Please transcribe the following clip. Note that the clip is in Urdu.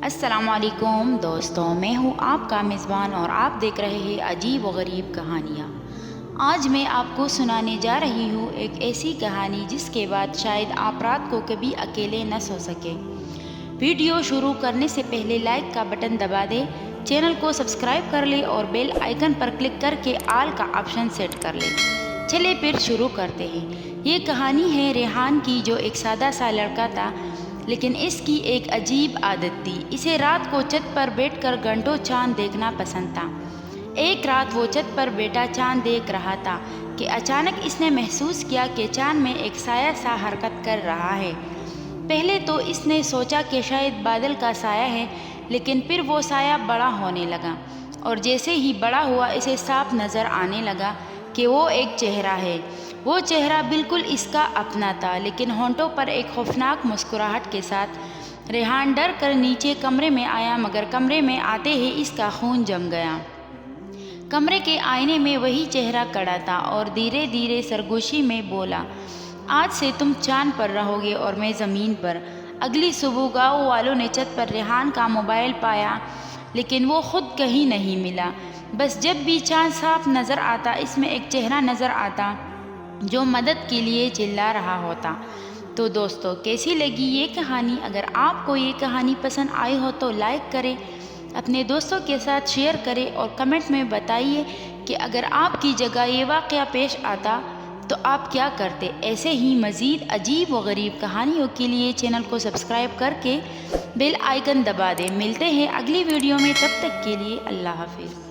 السلام علیکم دوستوں، میں ہوں آپ کا میزبان اور آپ دیکھ رہے ہیں عجیب و غریب کہانیاں۔ آج میں آپ کو سنانے جا رہی ہوں ایک ایسی کہانی جس کے بعد شاید آپ رات کو کبھی اکیلے نہ سو سکے۔ ویڈیو شروع کرنے سے پہلے لائک کا بٹن دبا دیں، چینل کو سبسکرائب کر لیں اور بیل آئیکن پر کلک کر کے آل کا آپشن سیٹ کر لیں۔ چلے پھر شروع کرتے ہیں۔ یہ کہانی ہے ریحان کی، جو ایک سادہ سا لڑکا تھا، لیکن اس کی ایک عجیب عادت تھی۔ اسے رات کو چھت پر بیٹھ کر گھنٹوں چاند دیکھنا پسند تھا۔ ایک رات وہ چھت پر بیٹھا چاند دیکھ رہا تھا کہ اچانک اس نے محسوس کیا کہ چاند میں ایک سایہ سا حرکت کر رہا ہے۔ پہلے تو اس نے سوچا کہ شاید بادل کا سایہ ہے، لیکن پھر وہ سایہ بڑا ہونے لگا، اور جیسے ہی بڑا ہوا اسے صاف نظر آنے لگا کہ وہ ایک چہرہ ہے۔ وہ چہرہ بالکل اس کا اپنا تھا، لیکن ہونٹوں پر ایک خوفناک مسکراہٹ کے ساتھ۔ ریحان ڈر کر نیچے کمرے میں آیا، مگر کمرے میں آتے ہی اس کا خون جم گیا۔ کمرے کے آئینے میں وہی چہرہ کھڑا تھا اور دھیرے دھیرے سرگوشی میں بولا، آج سے تم چاند پر رہو گے اور میں زمین پر۔ اگلی صبح گاؤں والوں نے چھت پر ریحان کا موبائل پایا، لیکن وہ خود کہیں نہیں ملا۔ بس جب بھی چاند صاف نظر آتا، اس میں ایک چہرہ نظر آتا جو مدد کے لیے چلا رہا ہوتا۔ تو دوستو، کیسی لگی یہ کہانی؟ اگر آپ کو یہ کہانی پسند آئی ہو تو لائک کریں، اپنے دوستوں کے ساتھ شیئر کریں اور کمنٹ میں بتائیے کہ اگر آپ کی جگہ یہ واقعہ پیش آتا تو آپ کیا کرتے۔ ایسے ہی مزید عجیب و غریب کہانیوں کے لیے چینل کو سبسکرائب کر کے بیل آئیکن دبا دیں۔ ملتے ہیں اگلی ویڈیو میں، تب تک کے لیے اللہ حافظ۔